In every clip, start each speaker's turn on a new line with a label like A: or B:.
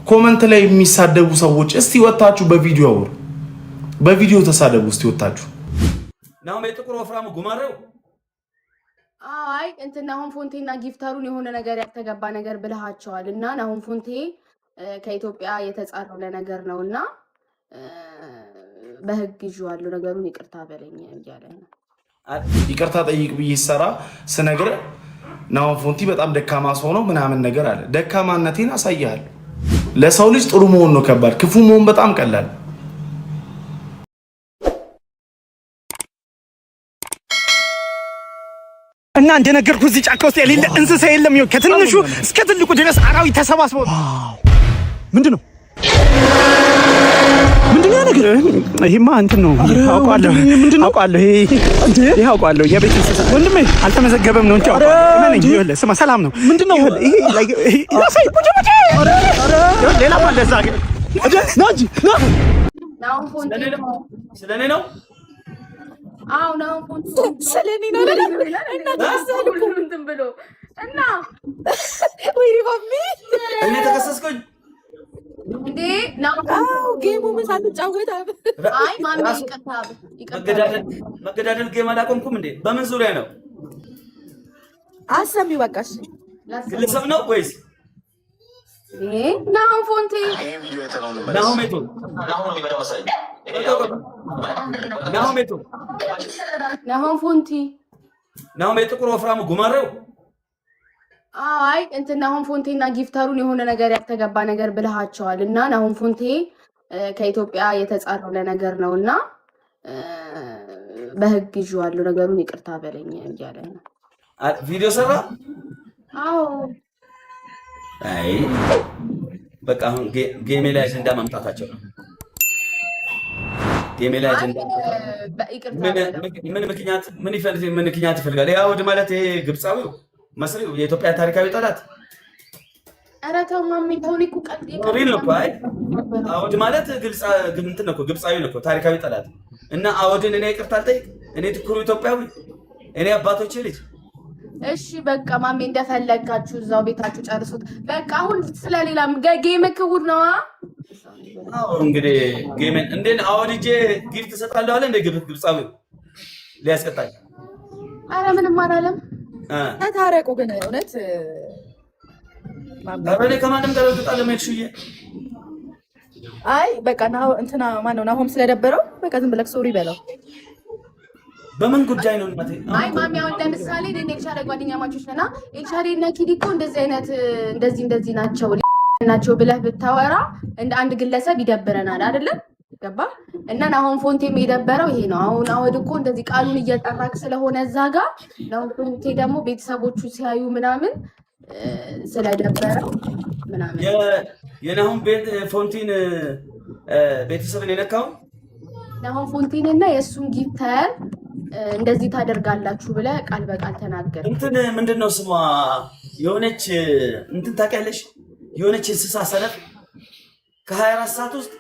A: ኮመንት ላይ የሚሳደቡ ሰዎች እስቲ ወጣችሁ በቪዲዮ ተሳደቡ እስቲ ወጣችሁ
B: ናው ጥቁር ወፍራሙ ጉማሬው
C: አይ እንትና አሁን ፎንቴና ጊፍተሩን የሆነ ነገር ያልተገባ ነገር ብለሃቸዋል እና አሁን ፎንቴ ከኢትዮጵያ የተጻረረ ነገር ነውና በህግ ይዟሉ ነገሩን ይቅርታ በለኝ እያለ ነው።
A: ይቅርታ ጠይቅ ብይሰራ ስነግረ ናው ፎንቲ በጣም ደካማ ሰው ነው ምናምን ነገር አለ። ደካማነቴን አሳያለሁ። ለሰው ልጅ ጥሩ መሆን ነው ከባድ፣ ክፉ መሆን በጣም ቀላል።
D: እና እንደነገርኩ እዚህ ጫካ ውስጥ የሌለ እንስሳ የለም። ይኸው ከትንሹ እስከ ትልቁ ድረስ አራዊት ተሰባስበው ምንድነው ነገር? ይሄማ እንትን ነው አውቃለሁ። አውቃለሁ ይሄ አውቃለሁ። የቤት እንስሳ ወንድሜ አልተመዘገበም ነው እንጂ አውቃለሁ። ይኸውልህ ስማ፣ ሰላም ነው። ምንድነው ይሄ? ያሳይ ቡጭ ሌላ ማለት እዛ ናጂ
C: ናው ፎንቴ
B: ስለኔ ነው።
C: አው ናው ፎንቴ ስለኔ ነው እና ተሰልኩ እንትን ብሎ እና ወይሪ ባቢ
B: እኔ ተከሰስኩኝ
C: እንዴ ናው
E: ጌሙ ምን ሳትጫወት
C: አይ ማሚ ይቀርታ
B: መገዳደል ጌም አላቆምኩም እንዴ? በምን ዙሪያ ነው?
E: አሰሚው በቃሽ
B: ግለሰብ ነው ወይስ
C: ናው ፎንቴ
B: ናው ሜቶ
C: ናው ፎንቲ
B: ናው ጥቁር ወፍራሙ ጉማሬው
C: አይ እንትና አሁን ፎንቴና ጊፍተሩን የሆነ ነገር ያልተገባ ነገር ብለሃቸዋል እና አሁን ፎንቴ ከኢትዮጵያ የተጻረረ ነገር ነውና በህግ ይዟሉ ነገሩን ይቅርታ በለኝ እያለ ነው።
B: ቪዲዮ ሰራ?
C: አዎ
B: አይ በቃ አሁን ጌሜ ላይ አጀንዳ ማምጣታቸው ነው። ጌሜ ላይ አጀንዳ ምን ምክንያት ይፈልጋል? ያው ወደ ማለት ይሄ ግብፃዊው መስሪው የኢትዮጵያ ታሪካዊ ጠላት
C: አራታው ማሚ ታውሪኩ
B: ቀጥይ ነው። አይ አውድ ማለት ግልጽ እንትን ነው ግብፃዊ ነው ታሪካዊ ጠላት እና አውድን እኔ ይቅርታ አልጠይቅ? እኔ ትኩሩ ኢትዮጵያዊ እኔ አባቶቼ ልጅ።
C: እሺ በቃ ማሚ እንደፈለጋችሁ እዛው ቤታችሁ ጨርሱት። በቃ አሁን ስለሌላ ጌም ክውድ ነው።
B: አዎ እንግዲህ ጌም እንዴት አውድጄ ጊፍት ሰጣለሁ አለ እንደ ግብፃዊ ሊያስቀጣኝ።
C: አረ ምንም አላለም።
E: ታረቁ ግን እውነት
B: አረኔ ከማንም ጋር ተጣለ ማይክሽዬ።
E: አይ በቃ ናው እንትና ማን ነው ናሆም ስለደበረው በቃ ዝም ብለህ ሶሪ በለው።
B: በምን ጉዳይ ነው እናቴ?
C: አይ ማሚ አሁን ለምሳሌ እኔ ኤልሻዳይ ጓደኛ ማቾች ነና ኤልሻዳይ እና ኪዲ እኮ እንደዚህ አይነት እንደዚህ ናቸው ብለህ ብታወራ እንደ አንድ ግለሰብ ይደብረናል አይደለም? ገባ? እና ናሆም ፎንቴም የደበረው ይሄ ነው። አሁን አወድ እኮ እንደዚህ ቃሉን እየጠራክ ስለሆነ እዛ ጋር ናሆም ፎንቴ ደግሞ ቤተሰቦቹ ሲያዩ ምናምን ስለደበረው ምናምን
B: የናሆም ፎንቲን ቤተሰብን የነካው
C: ናሆም ፎንቲን እና የእሱን ጊፍተር እንደዚህ ታደርጋላችሁ ብለህ ቃል በቃል ተናገር።
B: እንትን ምንድነው ስሟ የሆነች እንትን ታውቂያለሽ? የሆነች እንስሳ ሰነፍ ከ24 ሰዓት ውስጥ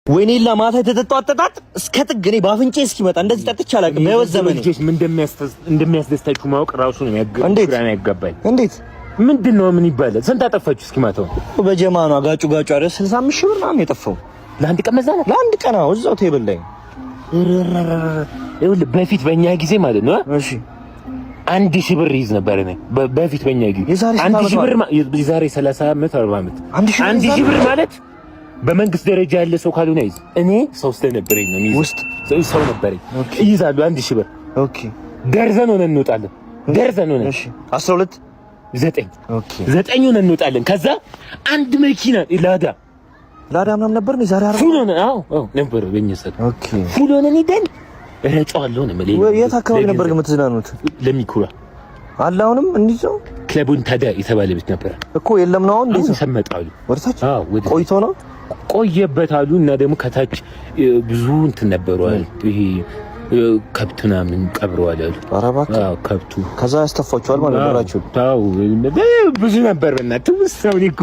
D: ወይኔላ ማታ የተጠጣው አጠጣጥ እስከ ጥግ እኔ ባፍንጬ እስኪመጣ እንደዚህ ጠጥቼ አላውቅም። በህይወት ዘመኔ ልጆች ምን እንደሚያስደስታችሁ ማወቅ ራሱ ነው ያጋባኝ። እንዴት ምንድነው ምን ይባላል? ስንት አጠፋችሁ እስኪ ማታው? በጀማ ነው ጋጩ አይደል? 65 ሺህ ብር ምናምን የጠፋው ለአንድ ቀን መዛለ ለአንድ ቀን ነው እዛው ቴብል ላይ። ይኸውልህ በፊት በእኛ ጊዜ ማለት ነው እሺ 1000 ብር ይዝ ነበር እኔ በፊት በእኛ ጊዜ 1000 ብር የዛሬ 30 ዓመት 40 ዓመት 1000 ብር ማለት በመንግስት ደረጃ ያለ ሰው ካልሆነ አይዝ። እኔ ሰው ስለነበረኝ ነው ውስጥ ሰው ነበረኝ ይይዛሉ 1000 ብር። ኦኬ ደርዘን ሆነን እንወጣለን። ደርዘን ሆነን እሺ 12 9 ኦኬ 9 ሆነን እንወጣለን። ከዛ አንድ መኪና ላዳ ምናምን ነበር ነው ዛሬ አርባ ፉል ሆነ። አዎ ነበር በእኛሰት ኦኬ ፉል ሆነን ሄደን እረጫዋለሁ ነው ማለት ነው። የት አካባቢ ነበር የምትዝናኑት? ለሚኩራ አለ አሁንም እንዴት ነው? ክለቡን ታዲያ የተባለ ቤት ነበር እኮ የለም ነው አሁን እንዴት ሰመጣሉ ወርታች? አዎ ቆይቶ ነው ቆየበታሉ። እና ደግሞ ከታች ብዙ እንትን ነበርዋል ይሄ ከብትና ምን ቀብረዋል አሉ። አረባክ አዎ ከብቱ ከዛ ያስተፋቸዋል ማለት ነው። ታው ብዙ ነበር በእናትህ ውስጥ እኮ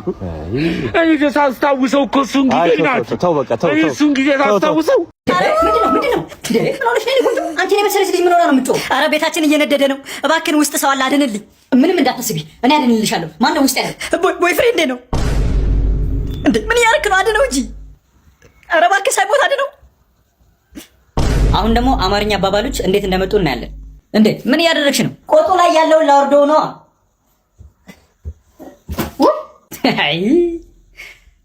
D: እኔ ተሳስታውሰው እኮ እሱን ጊዜ ናት። ተው በቃ ተው እሱን ጊዜ ታስታውሰው።
F: ምንድነው አንቺ የመሰለሽ ልጅ ምን ሆነ ነው የምትጮህ? ኧረ ቤታችን እየነደደ ነው እባክህን፣ ውስጥ ሰው አለ አድንልኝ። ምንም እንዳታስቢ እኔ አድንልሻለሁ። ማን ነው ውስጥ ያለው? ቦይፍሬንዴ ነው። እንዴ ምን ያርክ ነው? አድነው እንጂ ኧረ እባክህ ሳይሞት አድነው። አሁን ደግሞ አማርኛ አባባሎች እንዴት እንደመጡ እናያለን። እንዴ ምን እያደረግሽ ነው? ቆጡ ላይ ያለውን ላወርደው ነው። አይ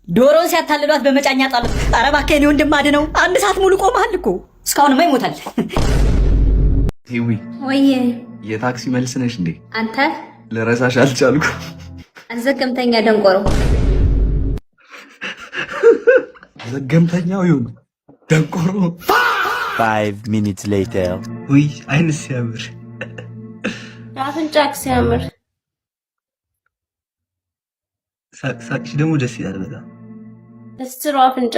F: ዶሮን ሲያታልሏት በመጫኛ ጣሉት። ኧረ እባክህ እኔ ወንድም አድነው። 1 ሰዓት ሙሉ ቆመሃል እኮ እስካሁንማ ይሞታል።
G: ሂዊ
H: ወይ
G: የታክሲ መልስ ነሽ እንዴ?
H: አንተ
G: ልረሳሽ አልቻልኩ።
H: አዘገምተኛ ደንቆሮ
G: ዘገምተኛው ይሁን ደንቆሮ።
D: 5 minutes later
G: ውይ አይንስ ሲያምር፣
H: አፍንጫክ ሲያምር፣
G: ሳቅሽ ደግሞ ደስ ይላል በጣም።
H: ደስትሮ አፍንጫ።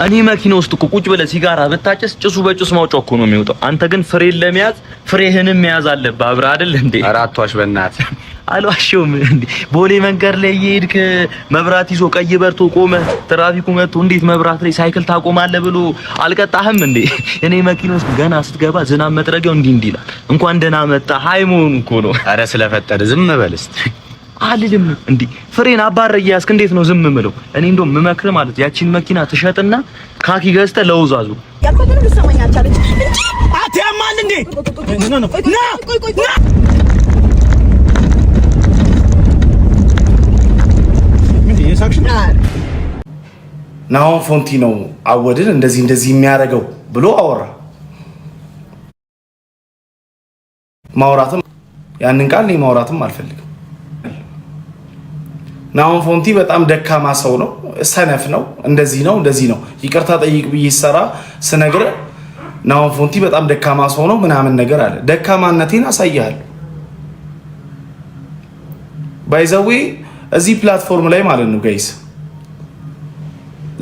I: እኔ መኪና ውስጥ እኮ ቁጭ ብለህ ሲጋራ ብታጨስ ጭሱ በጭስ ማውጫው እኮ ነው የሚወጣው። አንተ ግን ፍሬን ለመያዝ ፍሬህንም መያዝ አለብህ። አብረህ አይደል እንዴ?
D: ኧረ አትዋሽ በእናትህ።
I: አልዋሽውም እንዴ። ቦሌ መንገድ ላይ እየሄድክ መብራት ይዞ ቀይ በርቶ ቆመ ትራፊኩ መጥቶ እንዴት መብራት ላይ ሳይክል ታቆማለህ ብሎ አልቀጣህም እንዴ? እኔ መኪና ውስጥ ገና ስትገባ ዝናብ መጥረጊያው እንዲህ ይላል። እንኳን ደህና መጣ ሃይ መሆኑ እኮ ነው።
D: ኧረ ስለፈጠረ ዝም በል እስቲ
I: አልልም እንዴ። ፍሬን አባረህ እያዝክ እንዴት ነው ዝም ምለው? እኔ እንደውም የምመክርህ ማለት ያቺን መኪና ትሸጥና ካኪ ገዝተህ ለውዛዙ
E: ያልኩትን ልትሰማኝ አልቻለች እንጂ
I: አትያማል እንዴ?
A: ናሆም ፎንቲ ነው አወድን እንደዚህ የሚያደርገው ብሎ አወራ። ማውራትም ያንን ቃል ነው ማውራትም አልፈልግም። ናሆም ፎንቲ በጣም ደካማ ሰው ነው፣ ሰነፍ ነው፣ እንደዚህ ነው። ይቅርታ ጠይቅ ብዬ ሰራ ስነግርህ ናሆም ፎንቲ በጣም ደካማ ሰው ነው ምናምን ነገር አለ። ደካማነቴን አሳያለሁ። ባይዘዌ እዚህ ፕላትፎርም ላይ ማለት ነው ጋይስ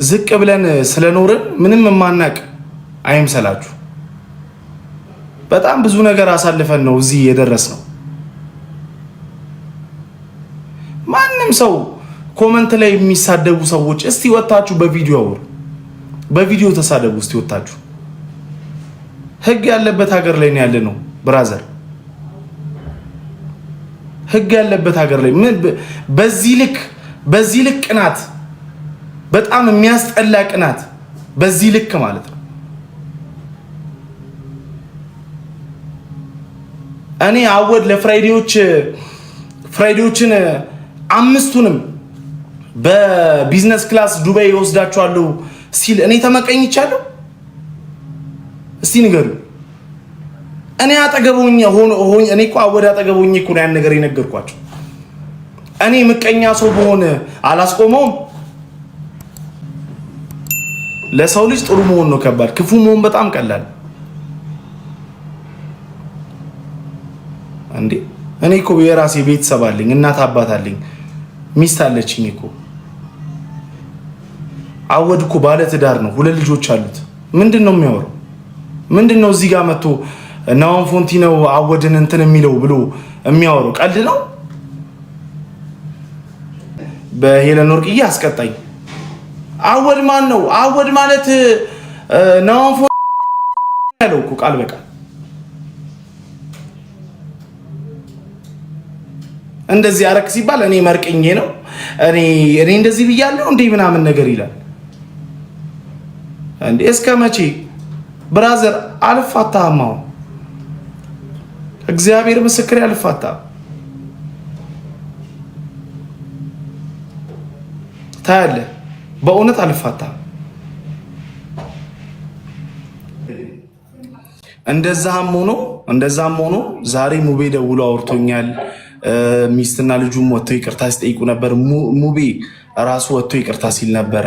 A: ዝቅ ብለን ስለኖርን ምንም የማናቅ አይምሰላችሁ። በጣም ብዙ ነገር አሳልፈን ነው እዚህ የደረስነው። ማንም ሰው ኮመንት ላይ የሚሳደቡ ሰዎች እስቲ ወጣችሁ በቪዲዮ አውሩ፣ በቪዲዮ ተሳደቡ እስቲ ወጣችሁ። ህግ ያለበት ሀገር ላይ ነው ያለ ነው ብራዘር፣ ህግ ያለበት ሀገር ላይ ምን በዚህ ልክ ቅናት፣ በጣም የሚያስጠላ ቅናት በዚህ ልክ ማለት ነው። እኔ አወድ ለፍራይዴዎችን 5ቱንም በቢዝነስ ክላስ ዱባይ ይወስዳቸዋለሁ ሲል እኔ ተመቀኝቻለሁ? እስቲ ንገሩ። እኔ አጠገቡኝ እኔ እኮ አወድ አጠገቡኝ እኮ ያን ነገር የነገርኳቸው። እኔ ምቀኛ ሰው በሆነ አላስቆመውም። ለሰው ልጅ ጥሩ መሆን ነው ከባድ፣ ክፉ መሆን በጣም ቀላል እንዴ። እኔ እኮ የራሴ ቤተሰብ አለኝ፣ እናት አባት አለኝ፣ ሚስት አለችኝ እኮ። አወድ እኮ ባለ ትዳር ነው፣ 2 ልጆች አሉት። ምንድነው የሚያወራው? ምንድነው እዚህ ጋር መጥቶ ናሆም ፎንቲ ነው አወድን እንትን የሚለው ብሎ የሚያወራው? ቀልድ ነው። በሄለን ወርቅዬ አስቀጣኝ። አወድ ማን ነው? አወድ ማለት ናሆም ፎንቲ ያለው እኮ ቃል በቃል እንደዚህ አረክ ሲባል እኔ መርቅኜ ነው እኔ እንደዚህ ብያለሁ እንዴ ምናምን ነገር ይላል እንዴ። እስከ መቼ ብራዘር? አልፋታም። አሁን እግዚአብሔር ምስክር አልፋታም። ታያለህ፣ በእውነት አልፋታም። እንደዛም ሆኖ ዛሬ ሙቤ ደውሎ አውርቶኛል። ሚስትና ልጁም ወጥቶ ይቅርታ ሲጠይቁ ነበር። ሙቤ ራሱ ወጥቶ ይቅርታ ሲል ነበረ።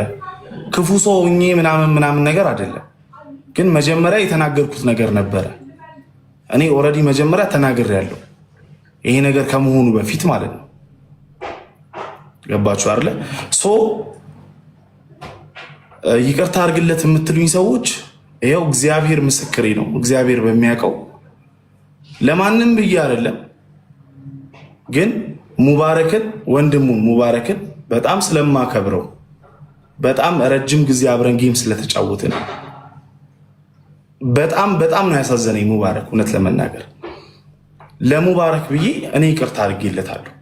A: ክፉ ሰው ሆኜ ምናምን ነገር አይደለም፣ ግን መጀመሪያ የተናገርኩት ነገር ነበረ። እኔ ኦልሬዲ መጀመሪያ ተናግሬያለሁ፣ ይሄ ነገር ከመሆኑ በፊት ማለት ነው። ገባችሁ አይደለ? ይቅርታ አድርግለት የምትሉኝ ሰዎች ይኸው እግዚአብሔር ምስክሬ ነው። እግዚአብሔር በሚያውቀው ለማንም ብዬ አይደለም፣ ግን ሙባረክን ወንድሙን ሙባረክን በጣም ስለማከብረው በጣም ረጅም ጊዜ አብረን ጌም ስለተጫወትን በጣም ነው ያሳዘነኝ ሙባረክ። እውነት ለመናገር ለሙባረክ ብዬ እኔ ይቅርታ አድርጌለታለሁ።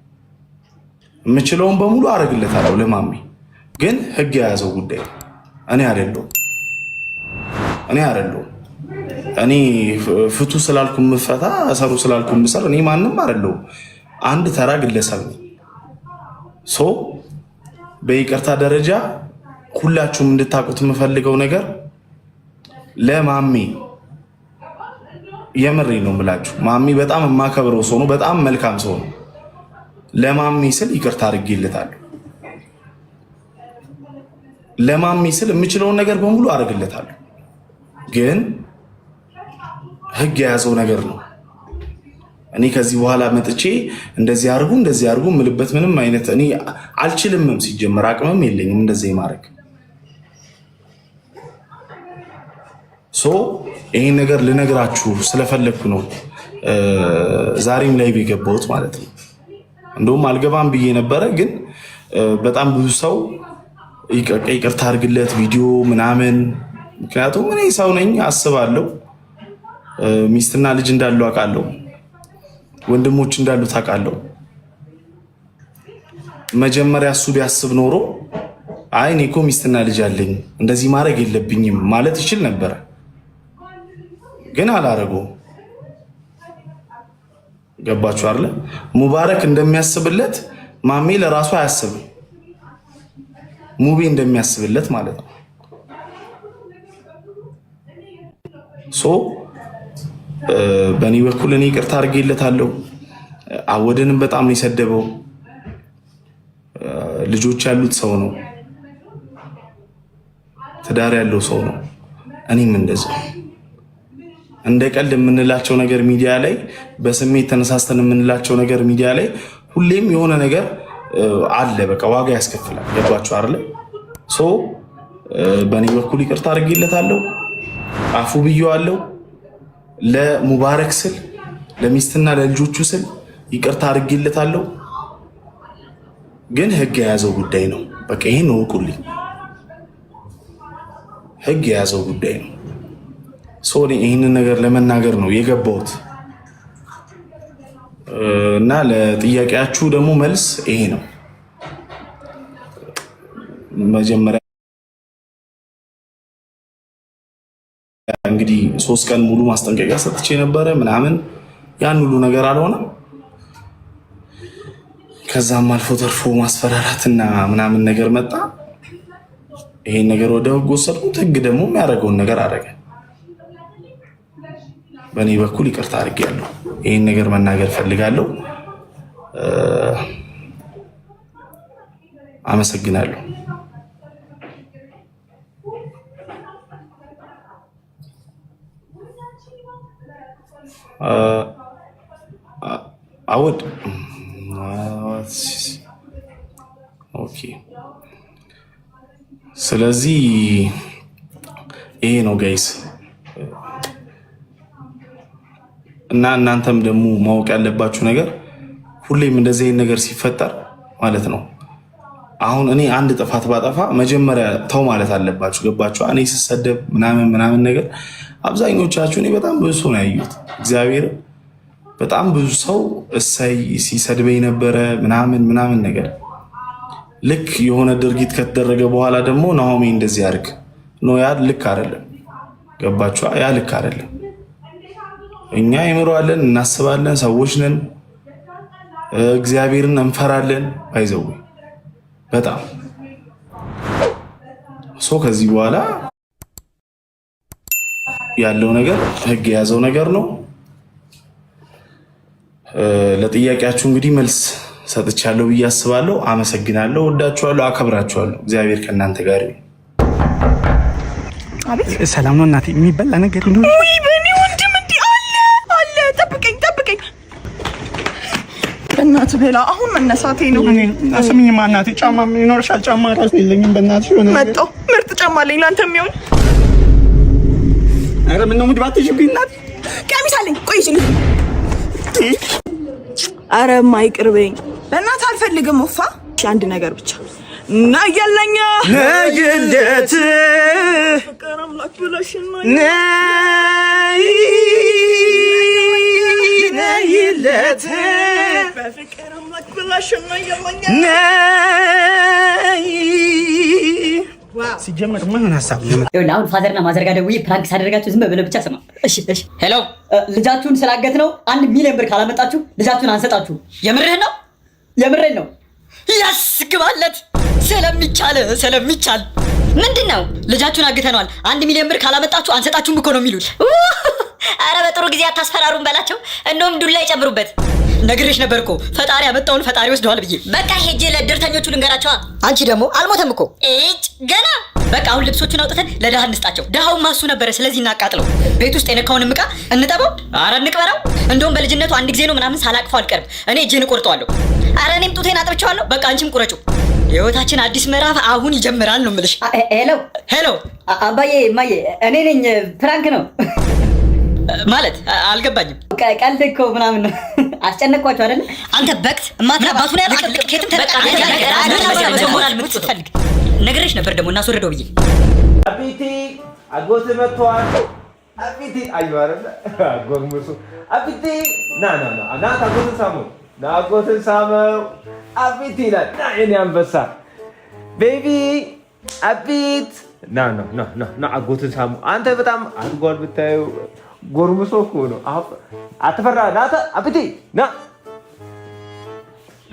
A: የምችለውን በሙሉ አደርግለታለሁ ለማሚ። ግን ህግ የያዘው ጉዳይ እኔ አይደለሁም። እኔ ፍቱ ስላልኩ ምፈታ፣ እሰሩ ስላልኩ ምሰር፣ እኔ ማንም አይደለሁም። አንድ ተራ ግለሰብ ነኝ። በይቅርታ ደረጃ ሁላችሁም እንድታውቁት የምፈልገው ነገር ለማሚ የምሬ ነው የምላችሁ። ማሚ በጣም የማከብረው ሰው ነው። በጣም መልካም ሰው ነው። ለማሚ ስል ይቅርታ አድርጌለታለሁ። ለማሚ ስል የምችለውን ነገር በሙሉ አድርግለታለሁ። ግን ህግ የያዘው ነገር ነው። እኔ ከዚህ በኋላ መጥቼ እንደዚህ አድርጉ ምልበት ምንም አይነት እኔ አልችልምም። ሲጀመር አቅምም የለኝም እንደዚህ ማድረግ። ይሄን ነገር ልነግራችሁ ስለፈለግኩ ነው ዛሬም ላይ የገባሁት ማለት ነው። እንደውም አልገባም ብዬ ነበረ፣ ግን በጣም ብዙ ሰው ይቅርታ አድርግለት ቪዲዮ ምናምን። ምክንያቱም እኔ ሰው ነኝ አስባለሁ። ሚስትና ልጅ እንዳሉ አውቃለሁ። ወንድሞች እንዳሉ ታውቃለሁ። መጀመሪያ እሱ ቢያስብ ኖሮ አይ እኔ እኮ ሚስትና ልጅ አለኝ እንደዚህ ማድረግ የለብኝም ማለት ይችል ነበረ። ግን አላረገውም። ገባችሁ አይደል? ሙባረክ እንደሚያስብለት ማሜ ለራሱ አያስብም። ሙቤ እንደሚያስብለት ማለት ነው። በእኔ በኩል እኔ ይቅርታ አድርጌለታለሁ። አወደንም በጣም ነው የሰደበው። ልጆች ያሉት ሰው ነው። ትዳር ያለው ሰው ነው። እኔም እንደዛ እንደ ቀልድ የምንላቸው ነገር ሚዲያ ላይ በስሜት ተነሳስተን የምንላቸው ነገር ሚዲያ ላይ ሁሌም የሆነ ነገር አለ። በቃ ዋጋ ያስከፍላል። ገባችሁ አይደል? በእኔ በኩል ይቅርታ አድርጌለታለሁ። አፉ ብዬዋለሁ። ለሙባረክ ስል ለሚስትና ለልጆቹ ስል ይቅርታ አድርጌለታለሁ። ግን ህግ የያዘው ጉዳይ ነው። በቃ ይሄን እወቁልኝ። ህግ የያዘው ጉዳይ ነው። ይህንን ነገር ለመናገር ነው የገባሁት እና ለጥያቄያችሁ ደግሞ መልስ ይሄ ነው። መጀመሪያ እንግዲህ 3 ቀን ሙሉ ማስጠንቀቂያ ሰጥቼ ነበረ ምናምን፣ ያን ሁሉ ነገር አልሆነም። ከዛም አልፎ ተርፎ ማስፈራራትና ምናምን ነገር መጣ። ይሄን ነገር ወደ ህግ ወሰድኩት። ህግ ደግሞ የሚያደርገውን ነገር አደረገ። በእኔ በኩል ይቅርታ አድርጌያለሁ። ይሄን ነገር መናገር ፈልጋለሁ። አመሰግናለሁ። አወድ ኦኬ። ስለዚህ ይሄ ነው ጋይስ። እና እናንተም ደግሞ ማወቅ ያለባችሁ ነገር ሁሌም እንደዚህ አይነት ነገር ሲፈጠር ማለት ነው። አሁን እኔ አንድ ጥፋት ባጠፋ መጀመሪያ ተው ማለት አለባችሁ። ገባችሁ? እኔ ስሰደብ ምናምን ነገር አብዛኞቻችሁ እኔ በጣም ብዙ ሰው ነው ያዩት። እግዚአብሔር በጣም ብዙ ሰው እሰይ ሲሰድበኝ ነበረ ምናምን ነገር። ልክ የሆነ ድርጊት ከተደረገ በኋላ ደግሞ ናሆሜ እንደዚህ ያድርግ ነው፣ ያ ልክ አይደለም። ገባችሁ? ያ ልክ አይደለም። እኛ ይምሯለን፣ እናስባለን፣ ሰዎች ነን፣ እግዚአብሔርን እንፈራለን። አይዘው በጣም ከዚህ በኋላ ያለው ነገር ህግ የያዘው ነገር ነው። ለጥያቄያችሁ እንግዲህ መልስ ሰጥቻለሁ ብዬ አስባለሁ። አመሰግናለሁ። ወዳችኋለሁ፣ አከብራችኋለሁ። እግዚአብሔር ከእናንተ ጋር ይሁን።
J: አቤት ሰላም ነው እናቴ። የሚበላ ነገር ነው
E: በእናትህ ብላ አሁን መነሳቴ ነው።
J: ስሚኝማ እናቴ፣ ጫማ ይኖርሻል? ጫማ ራሱ የለኝም በእናትሽ። ሆነ
E: መጣሁ። ምርጥ ጫማ አለኝ ለአንተ የሚሆን።
J: ኧረ ምነው ሙድ ባትሽብኝ እናቴ።
E: ቀሚስ አለኝ። ቆይ እሺ። ኧረ ማይቅርበኝ በእናትህ አልፈልግም። ወፋ አንድ ነገር ብቻ ናየለኛ
J: ነይለት
E: ፍቅር አምላክ ብለሽና
J: ነይለት
E: በፍቅር አምላክ ብለሽ
J: ሲጀመር ምን ሐሳብ ነው?
F: ይኸውልህ አሁን ፋዘርና ማዘር ጋር ደውዬ ፕራንክ ሳደርጋችሁ ዝም ብለህ ብቻ ስማ። እሺ ሄሎ፣ ልጃችሁን ስላገት ነው 1 ሚሊዮን ብር ካላመጣችሁ ልጃችሁን አንሰጣችሁ። የምርህን ነው? የምርህን ነው? ያስግባለት ስለሚቻል ምንድን ነው? ልጃችሁን አግተነዋል 1 ሚሊዮን ብር ካላመጣችሁ አንሰጣችሁም እኮ ነው የሚሉት። አረ በጥሩ ጊዜ አታስፈራሩን በላቸው። እንደውም ዱላ ይጨምሩበት። ነግሬሽ ነበር እኮ ፈጣሪ ያመጣውን ፈጣሪ ወስደዋል ብዬ። በቃ ሄጄ ለድርተኞቹ ልንገራቸዋ። አንቺ ደግሞ አልሞተም እኮ ገና። በቃ አሁን ልብሶቹን አውጥተን ለድሃ እንስጣቸው። ድሃውን ማሱ ነበረ፣ ስለዚህ እናቃጥለው። ቤት ውስጥ የነካውንም ዕቃ እንጠበው። አረ እንቅበረው። እንደውም በልጅነቱ 1 ጊዜ ነው ምናምን ሳላቅፈው አልቀርም። እኔ እጄን እቆርጠዋለሁ። አረ እኔም ጡቴን አጥብቼዋለሁ። በቃ አንቺም ቁረጩ። የህይወታችን አዲስ ምዕራፍ አሁን ይጀምራል ነው የምልሽ። ሄሎ አባዬ እማዬ፣ እኔ ነኝ። ፕራንክ ነው ማለት አልገባኝም። ቀልድ እኮ ምናምን ነው። አስጨነቅኳቸው አይደል? አንተ በክት ማትራባቱ ነው ያልከው። ከየትም ተፈልግ ነግሬሽ ነበር ደግሞ እናስወርደው ብዬ።
I: አቢቲ አጎት መጥቷል። አቢቲ አየሁ አይደል? ጎርሙሱ አቢቲ ና አጎትን ሳመው። አጎትን ሳመው። አቢቲ ና የኔ አንበሳ ቤቢ አቢት ና አጎትን ሳመው። አንተ በጣም አድጓል ብታየው። ጎርምሶ እኮ ነው። አትፈራ ናታ አብቲ ና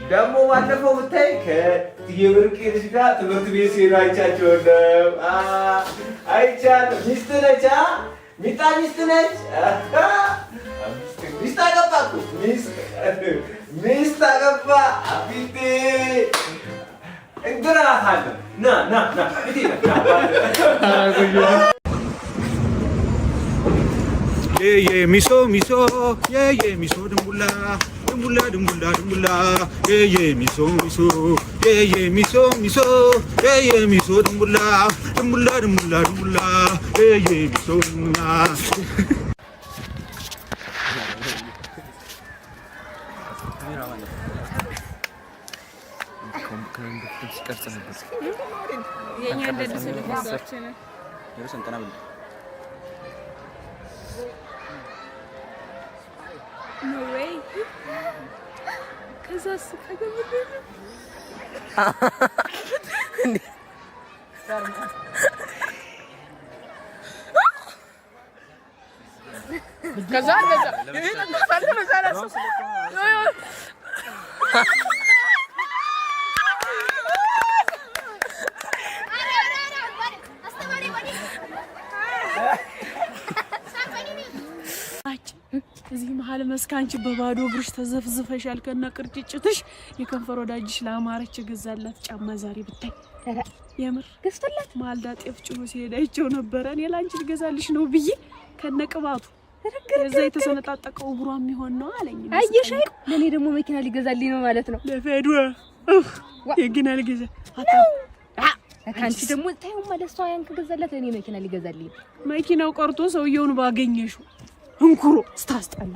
I: ደግሞ ባለፈው ብታይ ከየብርቅ ልጅ ጋር ትምህርት ቤት ሲሄዱ አይቻቸዋለሁ። አይቻለሁ። ሚስት ነች ሚጣ ሚስት ነች። ሚስት አገባ እኮ ሚስት አገባ። አብቲ እንግራት ና አብቲ
J: ሚሶ ሚሶ ድንቡላ ሚሶ ድንቡላ ሚሶ
E: No way. ከዛስ እዚህ መሀል መስካንቺ በባዶ እግርሽ ተዘፍዝፈሻል ከነ ቅርጭጭትሽ። የከንፈር ወዳጅሽ ለአማረች ገዛላት ጫማ ዛሬ ብታይ የምር ገዝተላት ማልዳ ጤፍ ጭኖ ሲሄድ አይቼው ነበረ። እኔ ላንቺ ልገዛልሽ ነው ብዬ ከነ ቅባቱ እዛ የተሰነጣጠቀው እግሯ የሚሆን ነው አለኝ።
C: አየሽ ለኔ ደግሞ መኪና ሊገዛልኝ ነው ማለት ነው።
E: ለፈዱ የግና ልገዛ
C: አንቺ ደግሞ ታዩ ማለት ሰው ያን ከገዛላት እኔ መኪና ሊገዛልኝ።
E: መኪናው ቀርቶ ሰውየውን ባገኘሽው እንኩሮ ስታስጠላ